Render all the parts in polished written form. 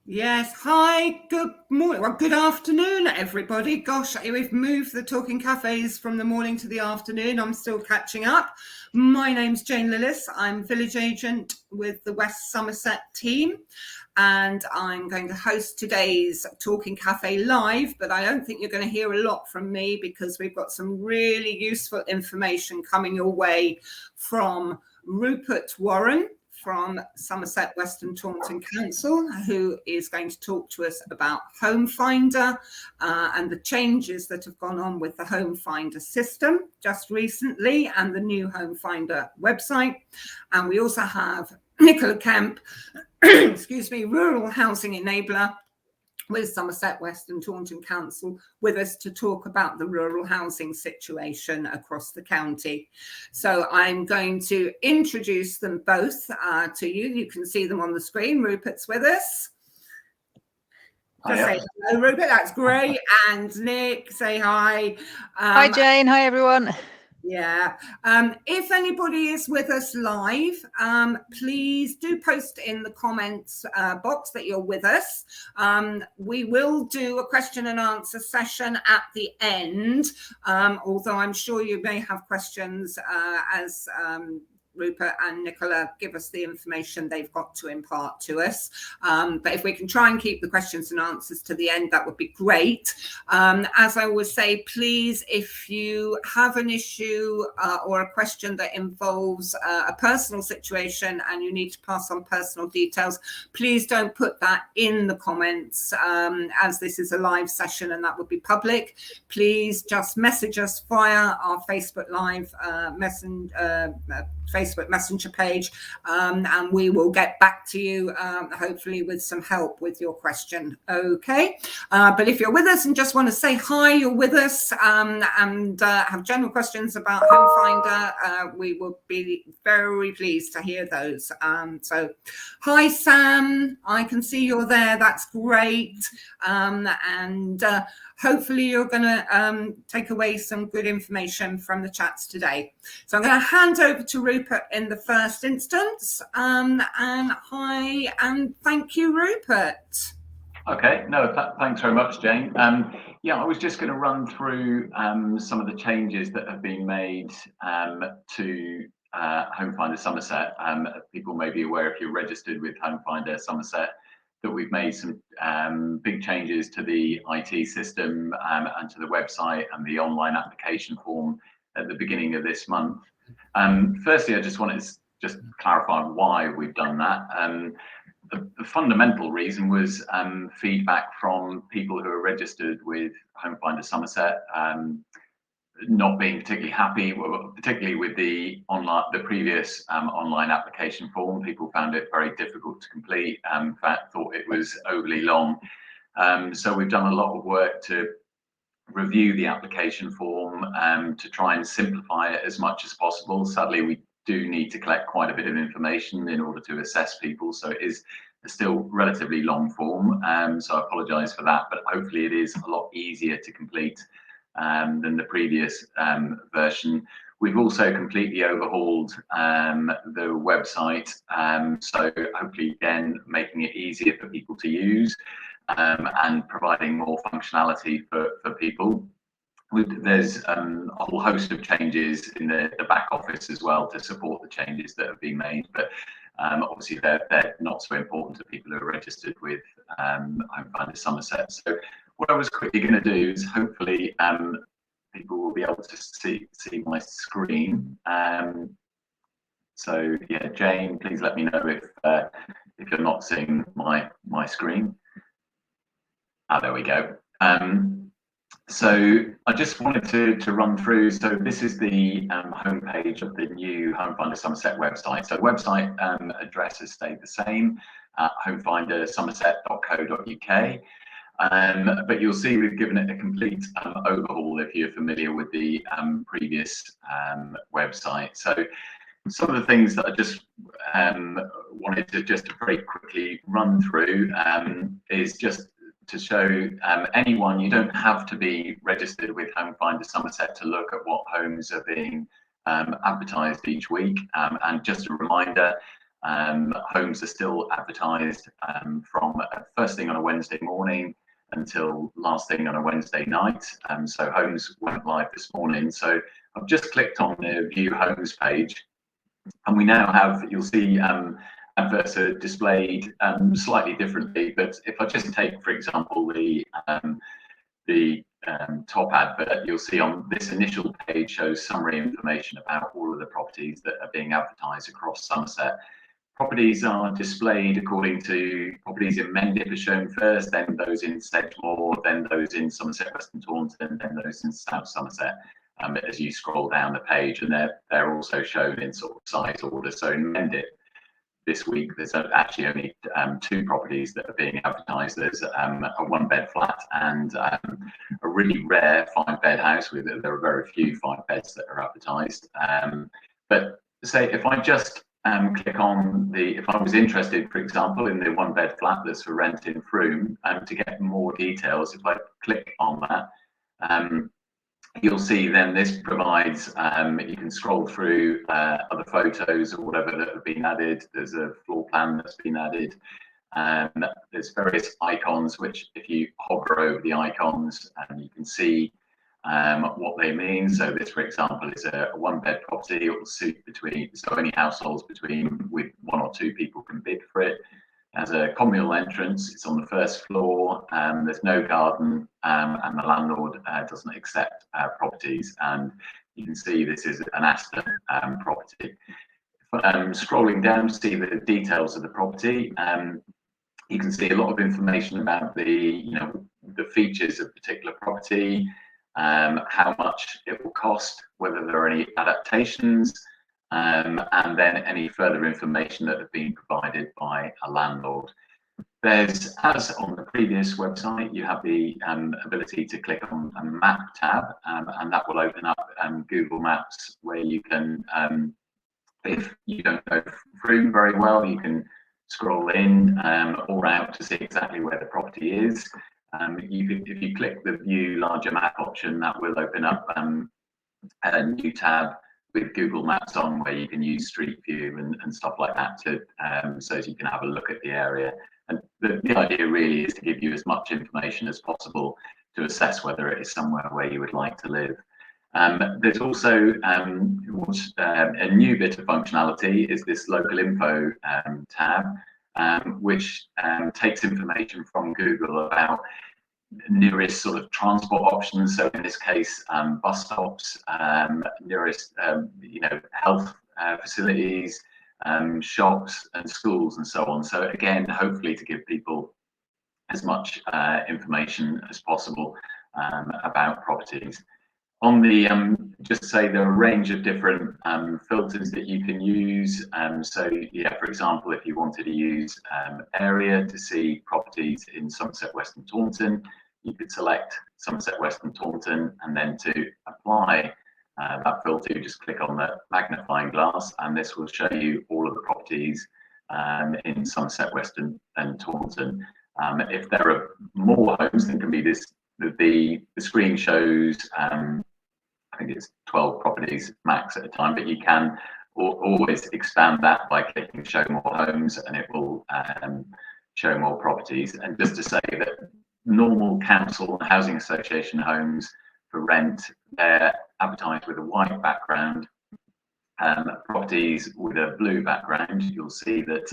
Yes, hi, good morning, well, good afternoon, everybody. Gosh, we've moved the Talking Cafes from the morning to the afternoon. I'm still catching up. My name's Jane Lillis. I'm village agent with the West Somerset team, and I'm going to host today's Talking Cafe live, but I don't think you're going to hear a lot from me because we've got some really useful information coming your way from Rupert Warren from Somerset Western Taunton Council, who is going to talk to us about Homefinder and the changes that have gone on with the Homefinder system just recently and the new Homefinder website. And we also have Nicola Kemp, excuse me, Rural Housing Enabler with Somerset Western Taunton Council with us to talk about the rural housing situation across the county. So I'm going to introduce them both to you. You can see them on the screen. Rupert's with us. Just say hello, Rupert. That's great. And Nick, say hi. Hi, Jane. Hi, everyone. Yeah. If anybody is with us live, please do post in the comments box that you're with us. We will do a question and answer session at the end, although I'm sure you may have questions as Rupert and Nicola give us the information they've got to impart to us. But if we can try and keep the questions and answers to the end, that would be great. As I always say, please, if you have an issue or a question that involves a personal situation and you need to pass on personal details, please don't put that in the comments as this is a live session and that would be public. Please just message us via our Facebook Live Facebook Messenger page, and we will get back to you, hopefully with some help with your question. Okay, but if you're with us and just want to say hi, you're with us, and have general questions about Homefinder, we will be very pleased to hear those. So, hi Sam, I can see you're there. That's great, and hopefully you're going to take away some good information from the chats today. So I'm going to hand over to Rupert in the first instance. And hi, and thank you, Rupert. Okay, no, thanks very much, Jane. Yeah, I was just going to run through some of the changes that have been made to Homefinder Somerset. People may be aware, if you're registered with Homefinder Somerset, that we've made some big changes to the IT system and to the website and the online application form at the beginning of this month. Firstly, I just wanted to clarify why we've done that. The fundamental reason was feedback from people who are registered with Homefinder Somerset not being particularly happy, particularly with the previous online application form. People found it very difficult to complete. In fact, thought it was overly long. So we've done a lot of work to review the application form to try and simplify it as much as possible. Sadly, we do need to collect quite a bit of information in order to assess people, so it is a still relatively long form. So I apologise for that, but hopefully it is a lot easier to complete than the previous version. We've also completely overhauled the website, so hopefully again making it easier for people to use and providing more functionality for people. There's a whole host of changes in the back office as well to support the changes that have been made, but obviously they're not so important to people who are registered with Homefinder Somerset. So what I was quickly going to do is hopefully people will be able to see my screen. So yeah, Jane, please let me know if you're not seeing my screen. There we go. So I just wanted to run through. So this is the homepage of the new Homefinder Somerset website. So website address has stayed the same, homefindersomerset.co.uk. But you'll see we've given it a complete overhaul if you're familiar with the previous website. So some of the things that I just wanted to very quickly run through is just to show anyone, you don't have to be registered with Homefinder Somerset to look at what homes are being advertised each week. And just a reminder, Homes are still advertised from first thing on a Wednesday morning until last thing on a Wednesday night. So homes went live this morning. So I've just clicked on the View Homes page, and we now have, you'll see adverts are displayed slightly differently. But if I just take, for example, the top advert, you'll see on this initial page shows summary information about all of the properties that are being advertised across Somerset. Properties are displayed according to properties in Mendip are shown first, then those in Sedgemoor, then those in Somerset Western Taunton, then those in South Somerset. As you scroll down the page, and they're also shown in sort of size order. So in Mendip this week, there's actually only 2 properties that are being advertised. There's a 1-bed flat and a really rare 5-bed house. There are very few 5 beds that are advertised. But say if I just click on if I was interested, for example, in the 1-bed flat that's for rent in Frome, to get more details, if I click on that, you'll see then this provides, you can scroll through other photos or whatever that have been added. There's a floor plan that's been added. There's various icons, which if you hover over the icons, you can see what they mean. So this, for example, is a 1-bed property. It will suit so any households with 1 or 2 people can bid for it. Has a communal entrance. It's on the first floor. There's no garden, and the landlord doesn't accept properties. And you can see this is an Aston property. Scrolling down to see the details of the property, you can see a lot of information about the features of a particular property, how much it will cost, whether there are any adaptations, and then any further information that have been provided by a landlord. There's, as on the previous website, you have the ability to click on a map tab, and that will open up Google Maps, where you can, if you don't know Frome very well, you can scroll in or out to see exactly where the property is. If you click the View Larger Map option, that will open up a new tab with Google Maps on, where you can use Street View and stuff like that so as you can have a look at the area. And the idea really is to give you as much information as possible to assess whether it is somewhere where you would like to live. There's also a new bit of functionality is this local info tab, which takes information from Google about nearest sort of transport options. So in this case, bus stops, nearest health facilities, shops and schools and so on. So again, hopefully to give people as much information as possible about properties. On the just to say, there are a range of different filters that you can use. So yeah, for example, if you wanted to use area to see properties in Somerset Western Taunton, you could select Somerset Western Taunton, and then to apply that filter, you just click on the magnifying glass, and this will show you all of the properties in Somerset Western and Taunton. If there are more homes, then can be this. The screen shows I think it's 12 properties max at a time, but you can always expand that by clicking Show More Homes, and it will show more properties. And just to say that normal council and housing association homes for rent, they're advertised with a white background. Properties with a blue background, you'll see that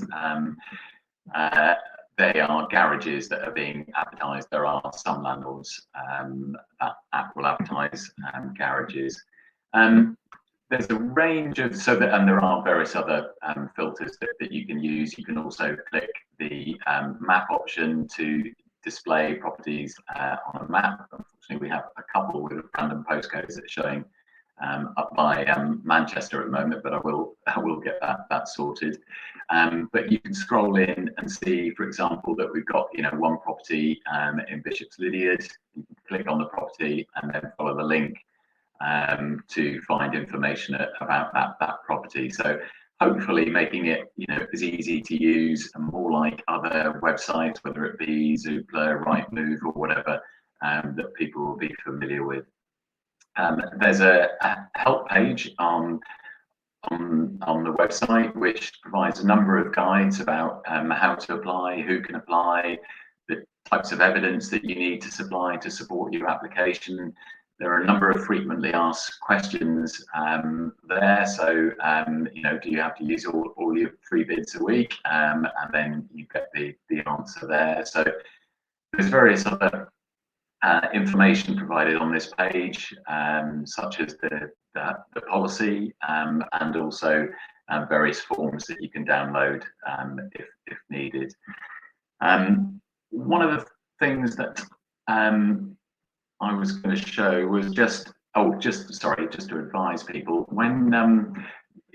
they are garages that are being advertised. There are some landlords that will advertise garages. There's a range of, and there are various other filters that you can use. You can also click the map option to display properties on a map. Unfortunately, we have a couple with random postcodes that are showing up by Manchester at the moment, but I will get that sorted. But you can scroll in and see, for example, that we've got one property in Bishop's Lydeard. You can click on the property and then follow the link to find information about that property. So hopefully making it as easy to use and more like other websites, whether it be Zoopla, Rightmove, or whatever that people will be familiar with. There's a help page on on the website, which provides a number of guides about how to apply, who can apply, the types of evidence that you need to supply to support your application. There are a number of frequently asked questions there. So, you know, do you have to use all your 3 bids a week? And then you get the answer there. So there's various other information provided on this page, such as the policy and also various forms that you can download if needed. One of the things that I was going to show was just to advise people, when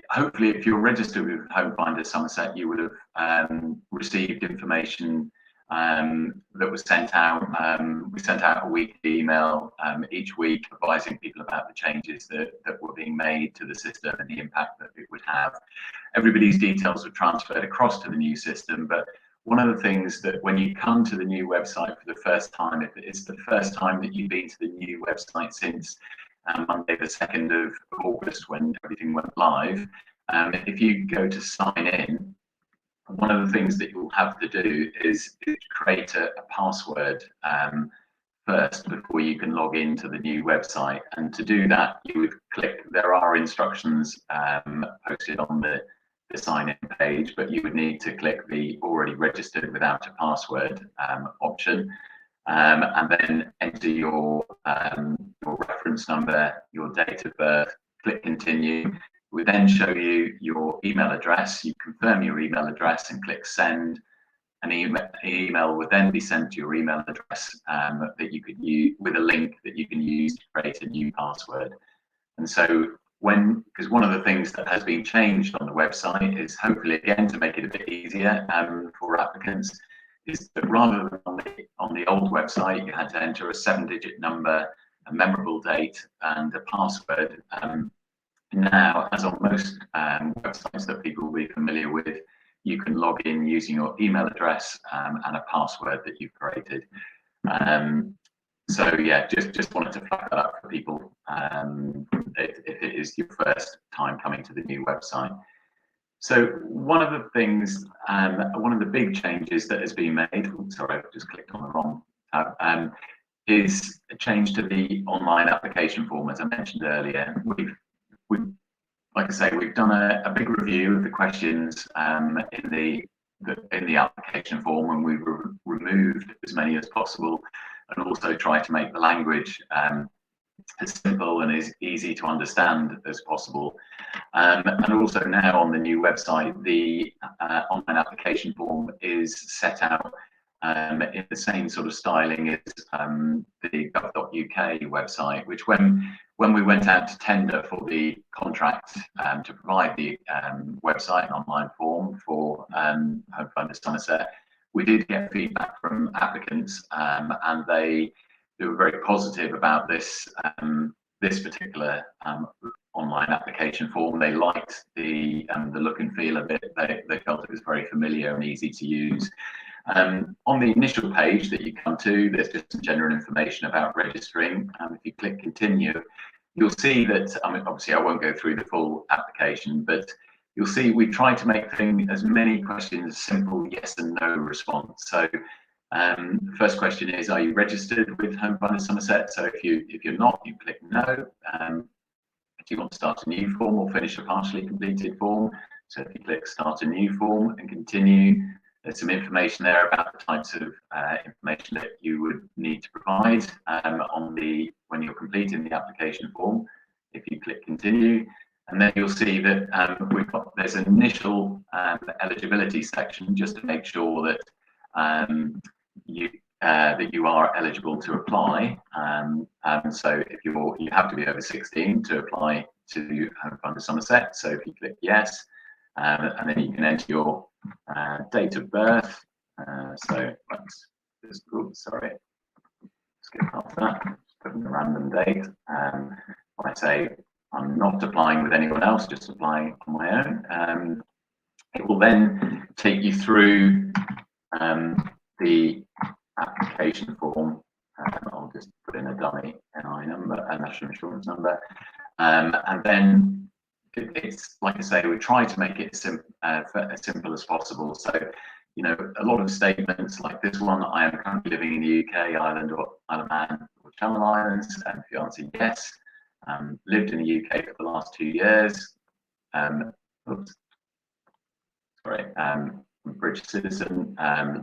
hopefully if you're registered with Homefinder Somerset, you would have received information that was sent out. We sent out a weekly email each week advising people about the changes that were being made to the system and the impact that it would have. Everybody's details were transferred across to the new system, but one of the things that when you come to the new website for the first time, if it's the first time that you've been to the new website since Monday the 2nd of August when everything went live, if you go to sign in, one of the things that you'll have to do is create a password first before you can log into the new website. And to do that, you would click, there are instructions posted on the sign-in page, but you would need to click the already registered without a password option, and then enter your reference number, your date of birth, click continue. It would then show you your email address. You confirm your email address and click send. An email would then be sent to your email address that you could use with a link that you can use to create a new password. And so because one of the things that has been changed on the website is, hopefully again to make it a bit easier for applicants, is that rather than on the old website you had to enter a 7-digit number, a memorable date and a password. Now, as on most websites that people will be familiar with, you can log in using your email address and a password that you've created. So yeah, just wanted to flag that up for people if it is your first time coming to the new website. So one of the things, one of the big changes that has been made, sorry, I've just clicked on the wrong tab, is a change to the online application form. As I mentioned earlier, we've like I say, we've done a big review of the questions in the application form, and we've removed as many as possible, and also try to make the language as simple and as easy to understand as possible. And also now on the new website, the online application form is set out in the same sort of styling as the gov.uk website, which when we went out to tender for the contract to provide the website and online form for Homefinder Somerset, we did get feedback from applicants, and they were very positive about this particular online application form. They liked the look and feel of it. They felt it was very familiar and easy to use. On the initial page that you come to, there's just some general information about registering. If you click continue, you'll see that, I mean, obviously I won't go through the full application, but you'll see we try to make as many questions simple yes and no response. So the first question is, are you registered with Homefinder Somerset? So if you're not, you click no. Do you want to start a new form or finish a partially completed form? So if you click start a new form and continue, there's some information there about the types of information that you would need to provide when you're completing the application form. If you click continue, and then you'll see that there's an initial eligibility section just to make sure that you are eligible to apply. So if you have to be over 16 to apply to Homefinder Somerset. So if you click yes, and then you can enter your date of birth. So let's just, sorry, skip past that. Just put in a random date. I say I'm not applying with anyone else, just applying on my own. It will then take you through the application form. I'll just put in a dummy NI number, a national insurance number, and then it's like I say, we try to make it as simple as possible. So, a lot of statements like this one: I am currently living in the UK, Ireland, or Isle of Man, or Channel Islands. And if you answer yes, lived in the UK for the last 2 years. Oops, sorry. British citizen,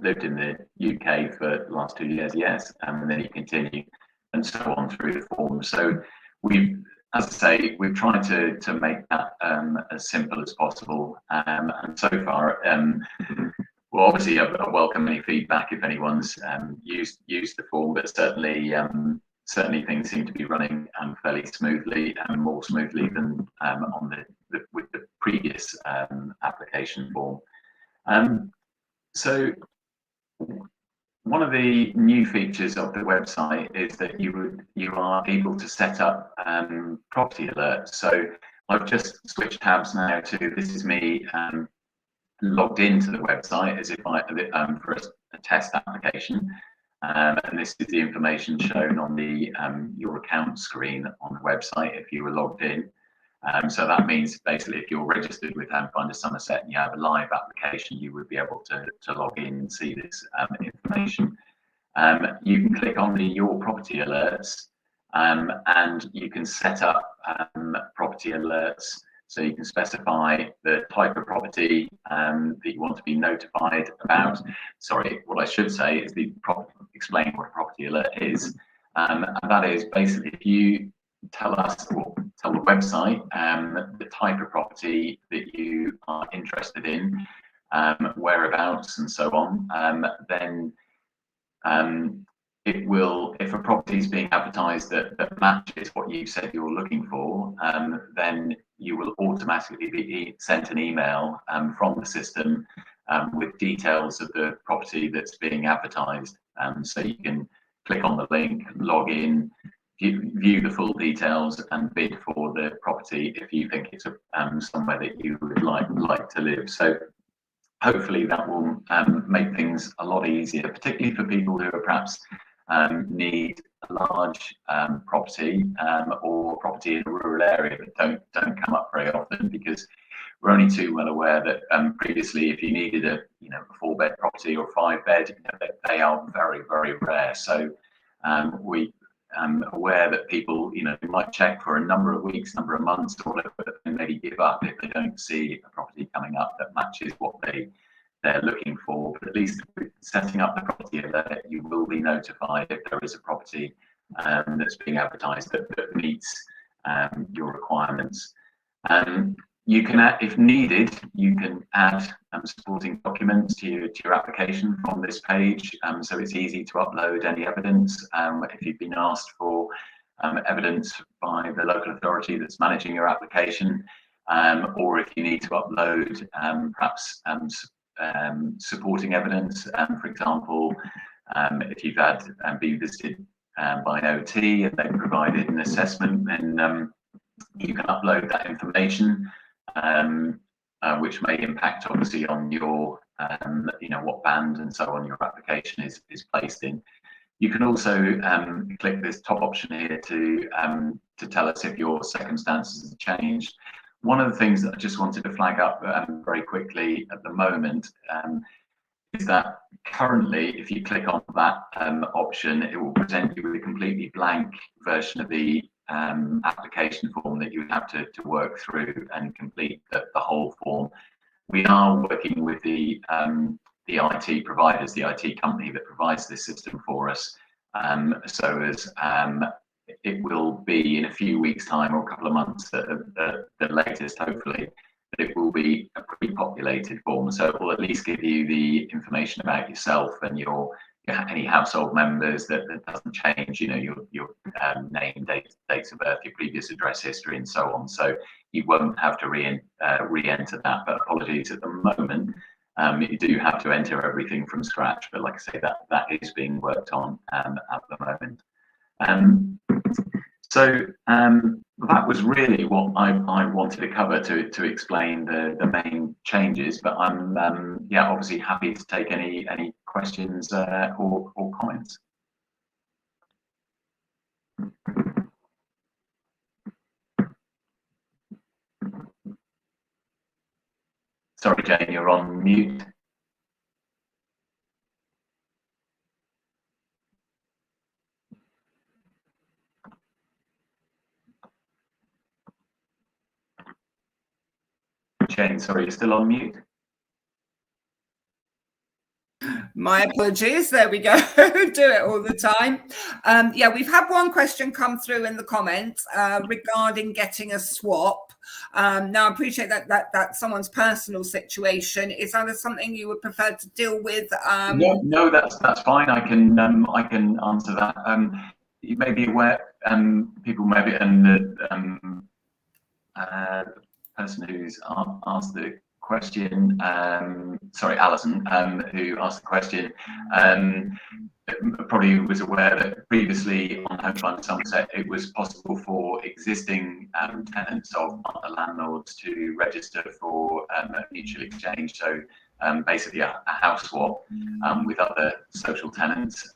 lived in the UK for the last 2 years, yes, and then you continue and so on through the form. So as I say, we've tried to make that as simple as possible, and so far, well, obviously, I welcome any feedback if anyone's used the form, but certainly things seem to be running fairly smoothly, and more smoothly than with the previous application form. So one of the new features of the website is that you are able to set up property alerts. So I've just switched tabs now to, this is me logged into the website as if for a test application, and this is the information shown on the your account screen on the website if you were logged in. So that means basically if you're registered with Homefinder Somerset and you have a live application, you would be able to log in and see this information. You can click on the Your Property Alerts, and you can set up property alerts. So you can specify the type of property that you want to be notified about. Sorry, what I should say is explain what a property alert is. And that is basically if you tell us, or tell the website the type of property that you are interested in, whereabouts and so on, then it will, if a property is being advertised that matches what you said you're looking for, then you will automatically be sent an email from the system with details of the property that's being advertised. So you can click on the link, log in, view the full details and bid for the property if you think it's somewhere that you would like to live. So hopefully that will make things a lot easier, particularly for people who are perhaps need a large property or property in a rural area that don't come up very often, because we're only too well aware that previously if you needed a 4-bed property or 5-bed, they are very, very rare. So we aware that people might check for a number of weeks, number of months or whatever, and maybe give up if they don't see a property coming up that matches what they're looking for. But at least with setting up the property alert, you will be notified if there is a property that's being advertised that meets your requirements. You can add, if needed, you can add supporting documents to your application from this page, so it's easy to upload any evidence. If you've been asked for evidence by the local authority that's managing your application, or if you need to upload perhaps supporting evidence, for example, if you've been visited by an OT and they've provided an assessment, then you can upload that information, which may impact obviously on your what band and so on your application is placed in. You can also click this top option here to tell us if your circumstances have changed. One of the things that I just wanted to flag up very quickly at the moment is that currently, if you click on that option, it will present you with a completely blank version of the application form that you have to work through and complete the whole form. We are working with the IT providers, the IT company that provides this system for us, so as it will be in a few weeks' time or a couple of months at the latest, hopefully, that it will be a pre-populated form. So it will at least give you the information about yourself and any household members that doesn't change, your name, dates of birth, your previous address history, and so on. So you won't have to re-enter that. But apologies, at the moment, you do have to enter everything from scratch. But like I say, that is being worked on at the moment. So that was really what I wanted to cover to explain the main changes. But I'm obviously happy to take any questions or comments. Sorry, Jane, you're on mute. Jane, sorry, you're still on mute. My apologies. There we go. Do it all the time. Yeah, we've had one question come through in the comments regarding getting a swap. Now, I appreciate that's someone's personal situation. Is that something you would prefer to deal with? No, that's fine. I can answer that. You may be aware, people maybe, and the person who's asked the question, sorry, Alison, who asked the question, probably was aware that previously on Homefinder Somerset, it was possible for existing tenants of other landlords to register for a mutual exchange. So basically a house swap with other social tenants.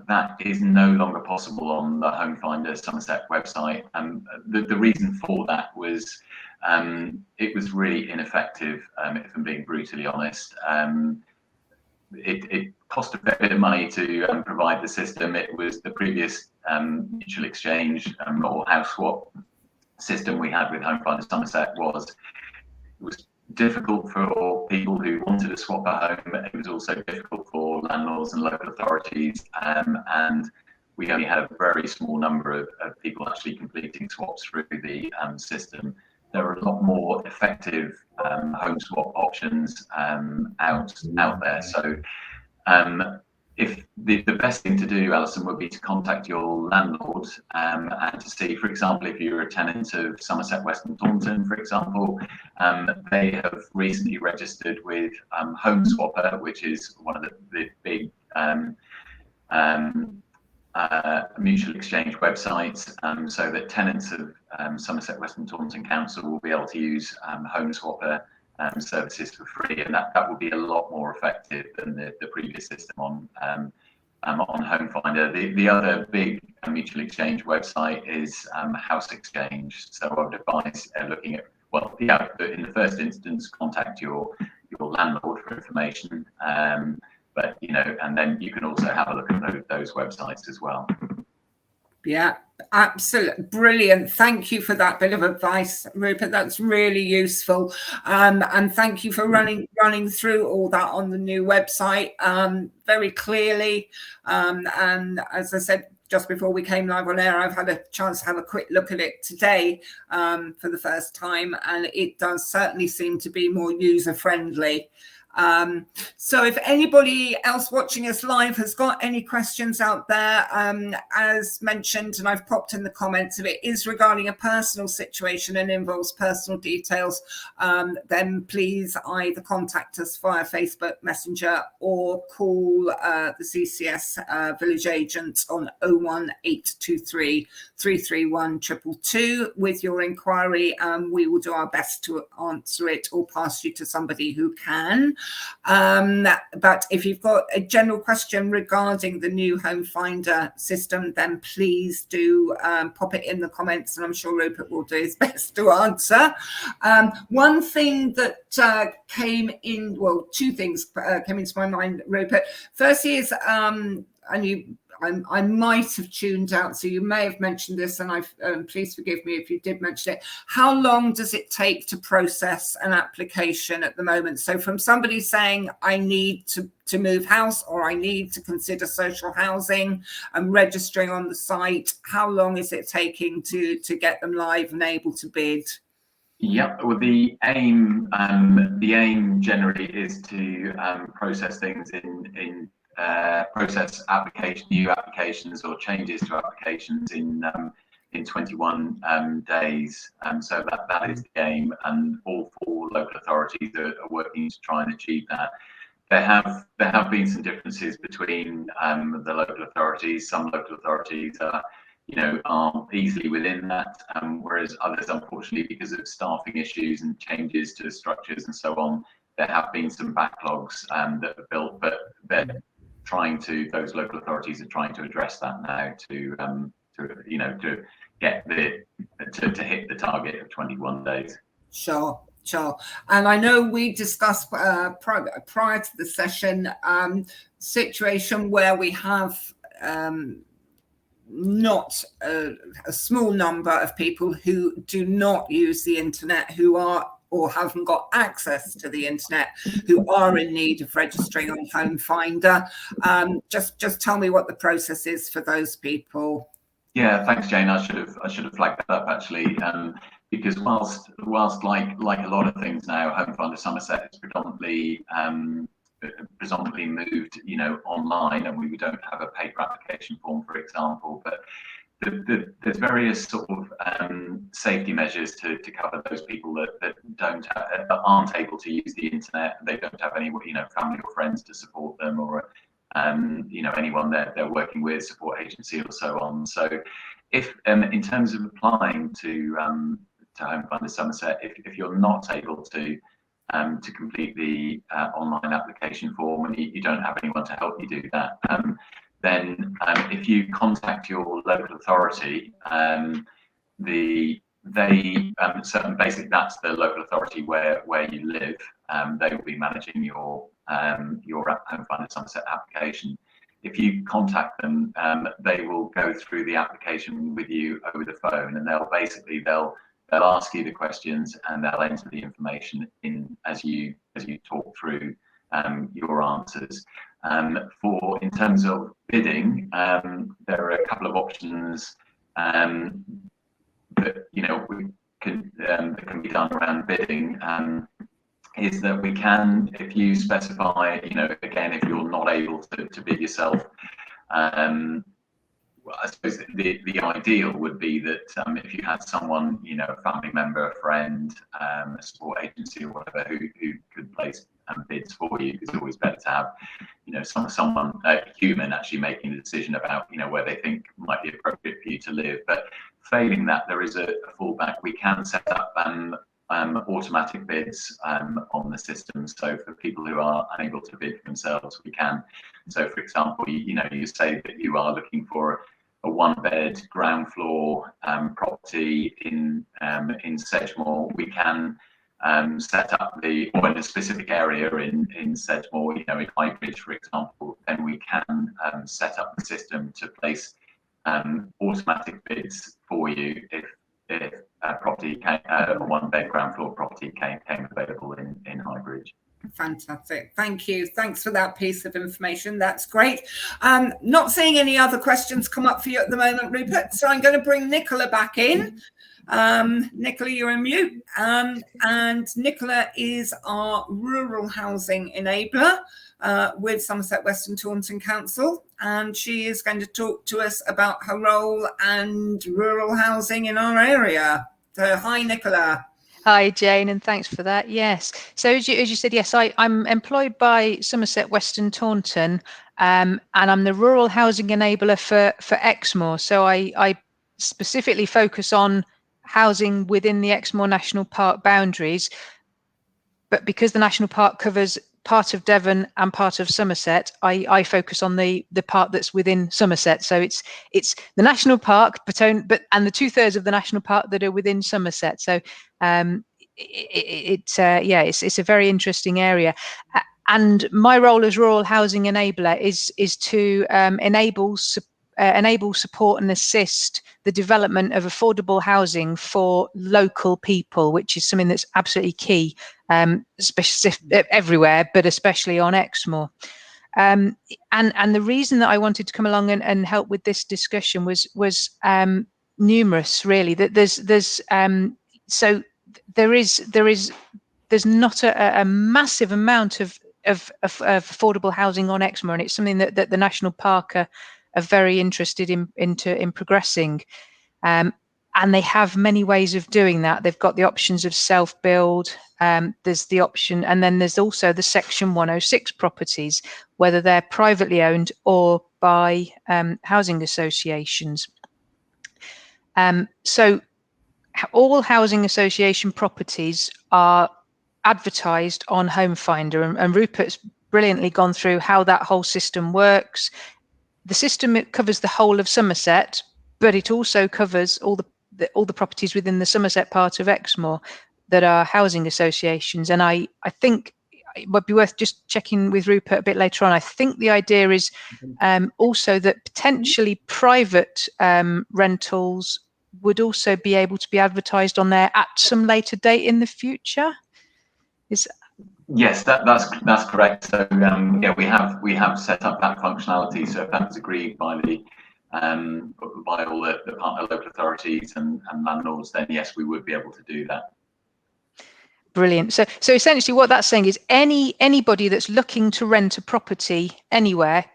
That is no longer possible on the Homefinder Somerset website. The reason for that was it was really ineffective, if I'm being brutally honest. It cost a bit of money to provide the system. It was the previous mutual exchange or house swap system we had with Homefinder Somerset was difficult for people who wanted to swap a home. It was also difficult for landlords and local authorities, and we only had a very small number of people actually completing swaps through the system. There are a lot more effective home swap options out there. So if the best thing to do, Alison, would be to contact your landlord and to see, for example, if you're a tenant of Somerset Weston Taunton, for example, they have recently registered with Home Swapper, which is one of the big mutual exchange websites, so that tenants of Somerset Weston Taunton Council will be able to use Home Swapper services for free, and that will be a lot more effective than the previous system on Homefinder. The other big mutual exchange website is House Exchange. So I would advise looking at, well, yeah, in the first instance, contact your landlord for information. But and then you can also have a look at those websites as well. Yeah, absolutely brilliant. Thank you for that bit of advice, Rupert. That's really useful. And thank you for running through all that on the new website very clearly. And as I said just before we came live on air, I've had a chance to have a quick look at it today for the first time, and it does certainly seem to be more user-friendly. So if anybody else watching us live has got any questions out there, as mentioned, and I've popped in the comments, if it is regarding a personal situation and involves personal details, then please either contact us via Facebook Messenger or call the CCS village agent on 01823 331 222 with your inquiry. We will do our best to answer it or pass you to somebody who can. But if you've got a general question regarding the new Homefinder system, then please do pop it in the comments, and I'm sure Rupert will do his best to answer. One thing that came in, well, two things came into my mind, Rupert. First is, I might have tuned out, so you may have mentioned this, and please forgive me if you did mention it. How long does it take to process an application at the moment? So from somebody saying, I need to move house, or I need to consider social housing and registering on the site, how long is it taking to get them live and able to bid? Yeah, well, the aim generally is to process things in process new applications or changes to applications in 21 days. So that is the aim, and all four local authorities are working to try and achieve that. There have been some differences between the local authorities. Some local authorities are easily within that, whereas others, unfortunately, because of staffing issues and changes to structures and so on, there have been some backlogs that are built, but those local authorities are trying to address that now to hit the target of 21 days. Sure. Sure. And I know we discussed prior to the session situation where we have not a small number of people who do not use the internet, who are or haven't got access to the internet, who are in need of registering on Homefinder. Just tell me what the process is for those people. Yeah, thanks, Jane. I should have flagged that up actually, because whilst like a lot of things now, Homefinder Somerset is predominantly moved, online, and we don't have a paper application form, for example. But there's various sort of safety measures to cover those people that aren't able to use the internet. They don't have any, family or friends to support them, or anyone they're working with, support agency or so on. So if in terms of applying to Homefinder Somerset, if you're not able to complete the online application form, and you don't have anyone to help you do that, then if you contact your local authority, basically that's the local authority where you live. They will be managing your Homefinder Somerset application. If you contact them, they will go through the application with you over the phone, and they'll ask you the questions, and they'll enter the information in as you talk through your answers. In terms of bidding, there are a couple of options that can be done around bidding. Is that we can, if you specify, again, if you're not able to bid yourself, I suppose the ideal would be that if you had someone, a family member, a friend, a support agency or whatever, who could place bids for you. It's always better to have, someone, a human, actually making the decision about, where they think might be appropriate for you to live. But failing that, there is a fallback. We can set up automatic bids on the system. So for people who are unable to bid for themselves, we can. So for example, you say that you are looking for a one-bed ground floor property in Sedgemoor. We can set up or in a specific area in Sedgemoor, in Highbridge, for example, then we can set up the system to place automatic bids for you if a property a one-bed ground floor property came available in Highbridge. Fantastic. Thank you. Thanks for that piece of information. That's great. Not seeing any other questions come up for you at the moment, Rupert. So I'm going to bring Nicola back in. Nicola, you're on mute. And Nicola is our rural housing enabler with Somerset Western Taunton Council. And she is going to talk to us about her role and rural housing in our area. So hi, Nicola. Hi, Jane, and thanks for that. Yes. So as you said, yes, I'm employed by Somerset Western Taunton, and I'm the rural housing enabler for Exmoor. So I specifically focus on housing within the Exmoor National Park boundaries. But because the national park covers part of Devon and part of Somerset, I focus on the part that's within Somerset. So it's the national park, and the 2/3 of the national park that are within Somerset. So it's a very interesting area. And my role as rural housing enabler is to enable, support and assist the development of affordable housing for local people, which is something that's absolutely key, everywhere, but especially on Exmoor. And the reason that I wanted to come along and help with this discussion was numerous, really. That there's not a massive amount of affordable housing on Exmoor, and it's something that the National Park are very interested in progressing. And they have many ways of doing that. They've got the options of self-build. There's the option, and then there's also the Section 106 properties, whether they're privately owned or by housing associations. So all housing association properties are advertised on Homefinder, and Rupert's brilliantly gone through how that whole system works. The system, it covers the whole of Somerset, but it also covers all the properties within the Somerset part of Exmoor. that are housing associations. And I think it would be worth just checking with Rupert a bit later on. I think the idea is also that potentially private rentals would also be able to be advertised on there at some later date in the future. Yes, that's correct. So yeah, we have set up that functionality. So if that was agreed by all the partner local authorities and landlords, then yes, we would be able to do that. Brilliant. So essentially what that's saying is anybody that's looking to rent a property anywhere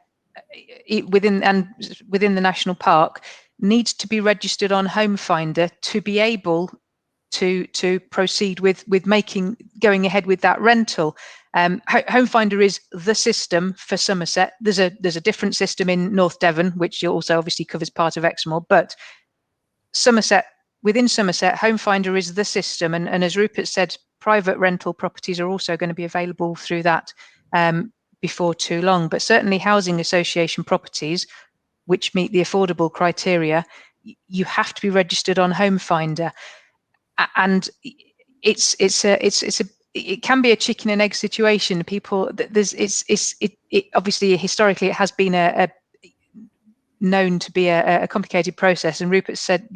within the national park needs to be registered on Homefinder to be able to proceed with going ahead with that rental. Homefinder is the system for Somerset. There's a different system in North Devon, which also obviously covers part of Exmoor, but within Somerset, Homefinder is the system, and as Rupert said, private rental properties are also going to be available through that before too long. But certainly housing association properties, which meet the affordable criteria, you have to be registered on Homefinder, and it can be a chicken and egg situation. People, obviously historically it has been known to be a complicated process, and Rupert said,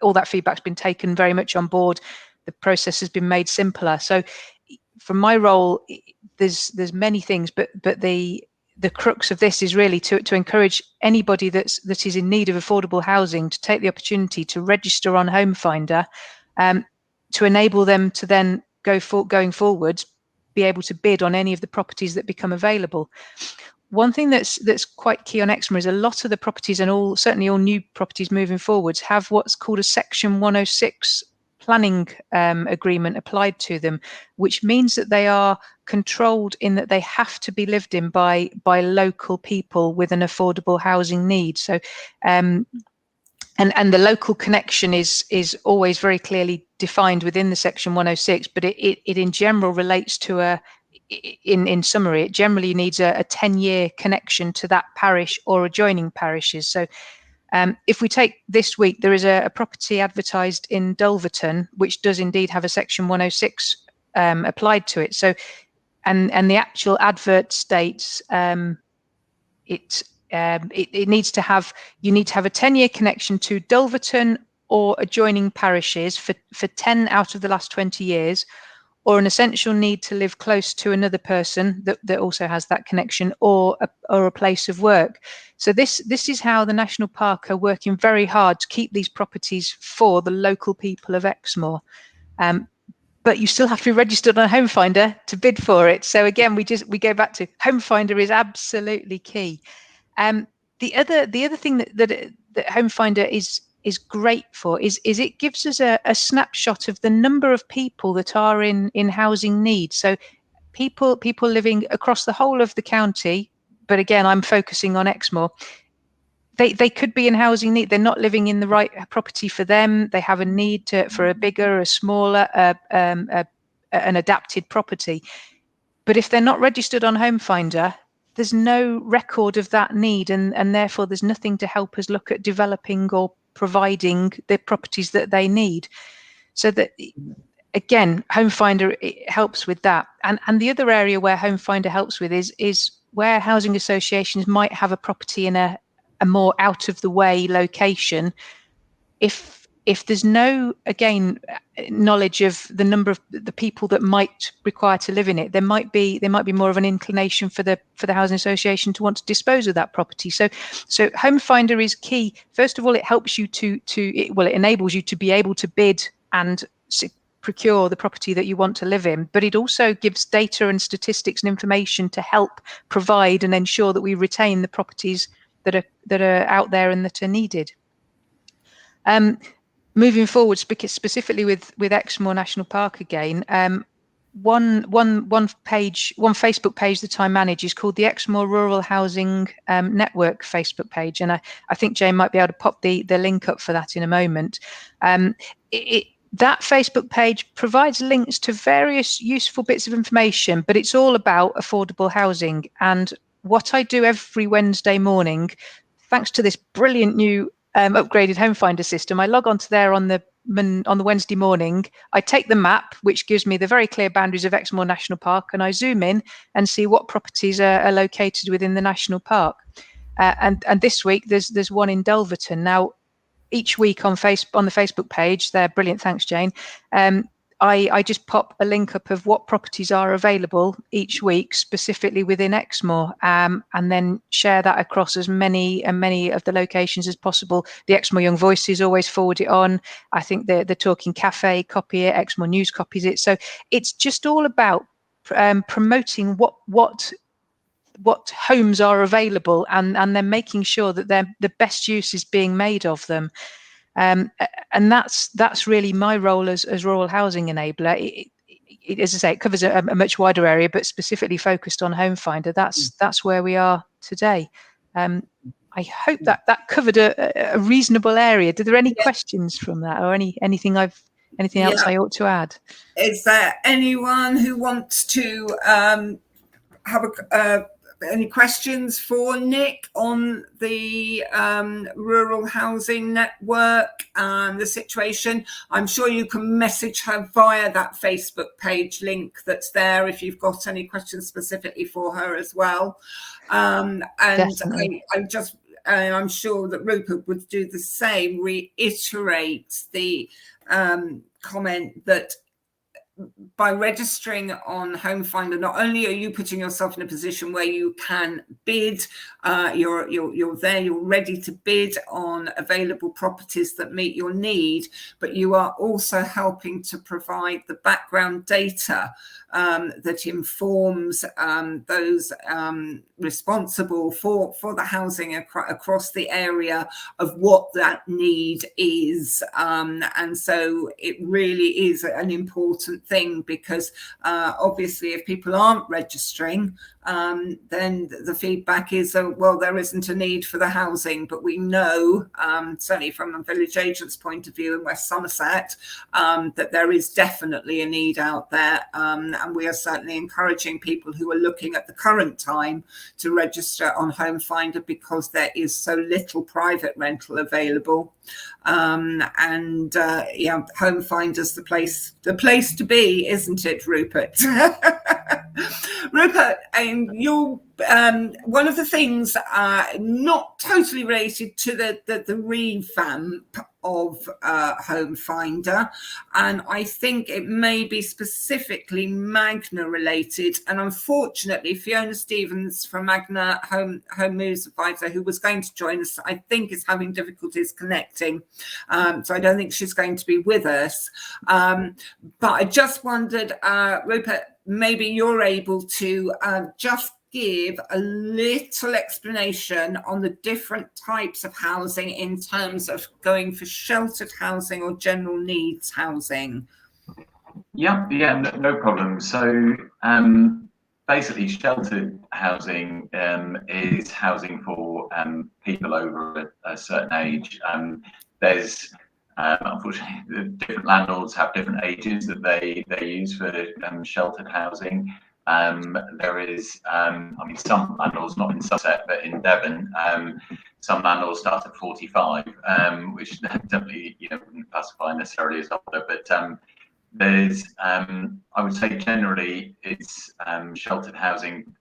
all that feedback's been taken very much on board. The process has been made simpler. So from my role, there's many things, but the crux of this is really to encourage anybody that is in need of affordable housing to take the opportunity to register on Homefinder, to enable them to then going forward be able to bid on any of the properties that become available. One thing that's quite key on Exmoor is a lot of the properties, and certainly all new properties moving forwards, have what's called a Section 106 planning agreement applied to them, which means that they are controlled in that they have to be lived in by local people with an affordable housing need. So and the local connection is always very clearly defined within the Section 106, but it in general relates to in summary, it generally needs a 10-year connection to that parish or adjoining parishes. So if we take this week, there is a property advertised in Dulverton, which does indeed have a Section 106 applied to it. So, and the actual advert states it needs to have, you need to have a 10-year connection to Dulverton or adjoining parishes for 10 out of the last 20 years, or an essential need to live close to another person that also has that connection, or a place of work. So this is how the National Park are working very hard to keep these properties for the local people of Exmoor. But you still have to be registered on Homefinder to bid for it. So again, we go back to Homefinder is absolutely key. The other thing that Homefinder is great for is it gives us a snapshot of the number of people that are in housing need. So people living across the whole of the county, but again, I'm focusing on Exmoor. They could be in housing need. They're not living in the right property for them. They have a need for a bigger, a smaller, an adapted property. But if they're not registered on Homefinder, there's no record of that need, and therefore there's nothing to help us look at developing or providing the properties that they need. So that, again, Homefinder, it helps with that. And the other area where Homefinder helps with is where housing associations might have a property in a more out of the way location. If there's no, again, knowledge of the number of the people that might require to live in it, there might be more of an inclination for the housing association to want to dispose of that property. So Homefinder is key. First of all, it helps you it enables you to be able to bid and procure the property that you want to live in, but it also gives data and statistics and information to help provide and ensure that we retain the properties that are out there and that are needed. Moving forward, specifically with Exmoor National Park again, one Facebook page that I manage is called the Exmoor Rural Housing Network Facebook page, and I think Jane might be able to pop the link up for that in a moment. That Facebook page provides links to various useful bits of information, but it's all about affordable housing. And what I do every Wednesday morning, thanks to this brilliant new upgraded Homefinder system. I log onto there on the Wednesday morning. I take the map, which gives me the very clear boundaries of Exmoor National Park, and I zoom in and see what properties are located within the national park. And this week there's one in Dulverton. Now, each week on the Facebook page, they're brilliant. Thanks, Jane. I just pop a link up of what properties are available each week, specifically within Exmoor, and then share that across as many of the locations as possible. The Exmoor Young Voices always forward it on. I think the Talking Cafe copy it. Exmoor News copies it. So it's just all about promoting what homes are available, and then making sure that the best use is being made of them. And that's really my role as rural housing enabler. As I say, it covers a much wider area, but specifically focused on Homefinder. That's where we are today. I hope that covered a reasonable area. Are there any questions from that, or anything else I ought to add? Is there anyone who wants to have any questions for Nick on the rural housing network and the situation? I'm sure you can message her via that Facebook page link that's there if you've got any questions specifically for her as well. And I'm sure that Rupert would do the same, reiterate the comment that by registering on Homefinder, not only are you putting yourself in a position where you can bid, you're there, you're ready to bid on available properties that meet your need, but you are also helping to provide the background data that informs those responsible for the housing across the area of what that need is. And so it really is an important thing, because obviously if people aren't registering, then the feedback is, well, there isn't a need for the housing. But we know, certainly from a village agent's point of view in West Somerset, that there is definitely a need out there. And we are certainly encouraging people who are looking at the current time to register on Homefinder, because there is so little private rental available. Homefinder's the place to be, isn't it, Rupert? Rupert, you're one of the things not totally related to the revamp of Homefinder, and I think it may be specifically Magna related. And unfortunately, Fiona Stevens from Magna Home Moves Advisor, who was going to join us, I think is having difficulties connecting, so I don't think she's going to be with us. But I just wondered, Rupert, maybe you're able to just give a little explanation on the different types of housing in terms of going for sheltered housing or general needs housing. Yeah, no problem. So basically, sheltered housing is housing for people over a certain age. There's unfortunately, the different landlords have different ages that they use for sheltered housing. There is, some landlords, not in Somerset, but in Devon, some landlords start at 45, which definitely, wouldn't classify necessarily as older, but there's, I would say generally it's sheltered housing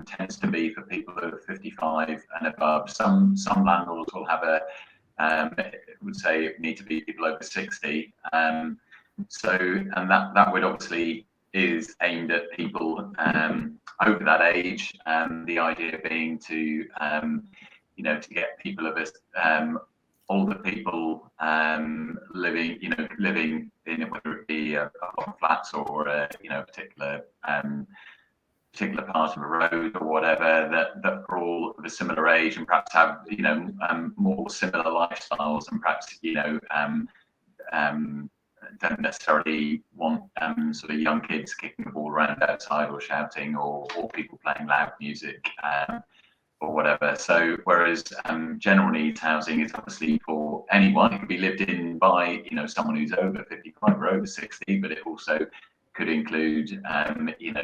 tends to be for people who are 55 and above. Some landlords will have would say it need to be people over 60. And that would obviously is aimed at people over that age. The idea being to to get people of older people living in whether it be a block of flats or a particular part of a road or whatever, that are all of a similar age and perhaps have more similar lifestyles, and perhaps don't necessarily want sort of young kids kicking the ball around outside or shouting, or people playing loud music or whatever. So whereas general needs housing is obviously for anyone. It could be lived in by someone who's over 55 or over 60, but it also could include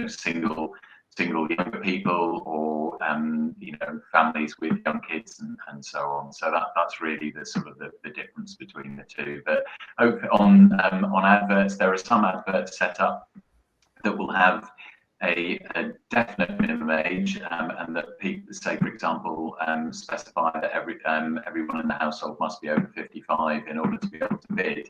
single younger people, or families with young kids and so on. So that's really the sort of the difference between the two. But on adverts, there are some adverts set up that will have a definite minimum age, and that people say, for example, specify that everyone in the household must be over 55 in order to be able to bid.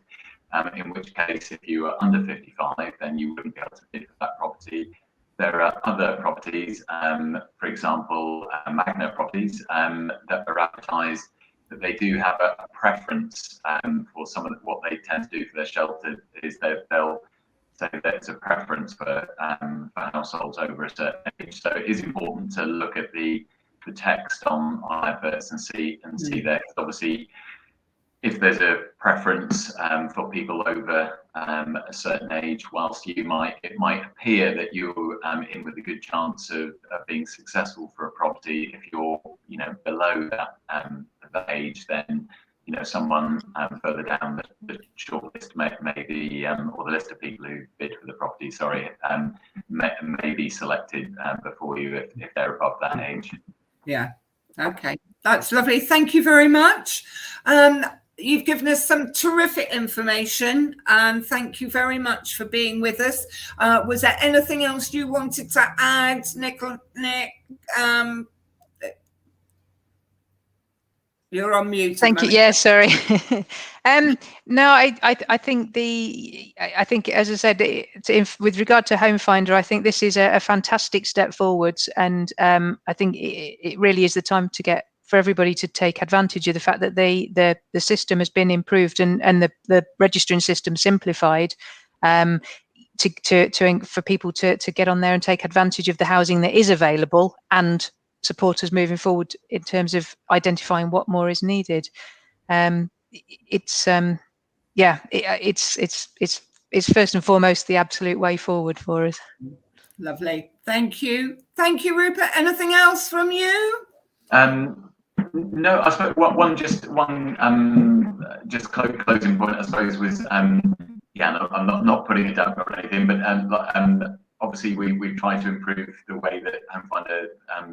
In which case, if you are under 55, then you wouldn't be able to bid for that property. There are other properties, for example, magnet properties, that are advertised that they do have a preference for some of what they tend to do for their shelter is that they'll say that it's a preference for households over a certain age. So it is important to look at the text on adverts and see that obviously if there's a preference for people over a certain age, whilst it might appear that you're in with a good chance of being successful for a property, if you're below that age, then someone further down the shortlist maybe or the list of people who bid for the property, may be selected before you if they're above that age. Yeah. Okay. That's lovely. Thank you very much. You've given us some terrific information, and thank you very much for being with us. Was there anything else you wanted to add, Nick? You're on mute. Thank you. Yeah, sorry. No, I think as I said, with regard to Homefinder, I think this is a fantastic step forwards, and I think it really is the time for everybody to take advantage of the fact that the system has been improved and the registering system simplified, for people to get on there and take advantage of the housing that is available and support us moving forward in terms of identifying what more is needed. It's first and foremost the absolute way forward for us. Lovely. Thank you, Rupert. Anything else from you? No, I suppose one closing point, I suppose, was I'm not putting it down or anything, but obviously we've tried to improve the way that Homefinder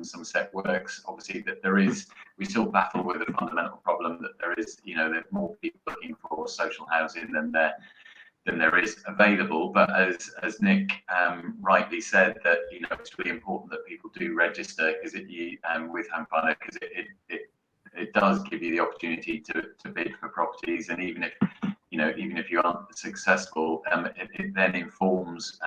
Somerset works. Obviously we still battle with the fundamental problem that there is, there's more people looking for social housing than there is available. But as Nick rightly said, that it's really important that people do register because with Homefinder, because it does give you the opportunity to bid for properties, and even if you aren't successful, it then informs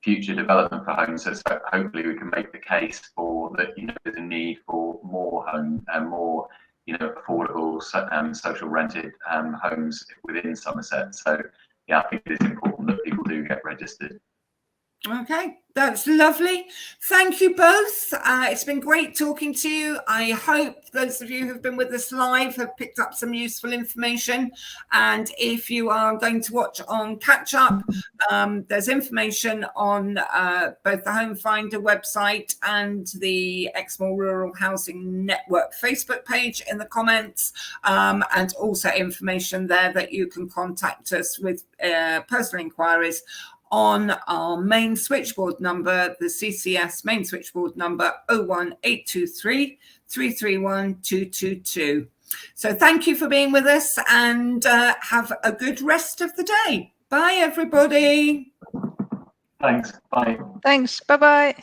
future development for homes. So hopefully we can make the case for that. There's a need for more home and more affordable social rented homes within Somerset. So yeah, I think it is important that people do get registered. Okay, that's lovely. Thank you both. It's been great talking to you. I hope those of you who've been with us live have picked up some useful information. And if you are going to watch on catch up, there's information on both the Homefinder website and the Exmoor Rural Housing Network Facebook page in the comments, and also information there that you can contact us with personal inquiries on our main switchboard number, the CCS main switchboard number 01823 331 222. So thank you for being with us, and have a good rest of the day. Bye, everybody. Thanks. Bye. Thanks. Bye-bye.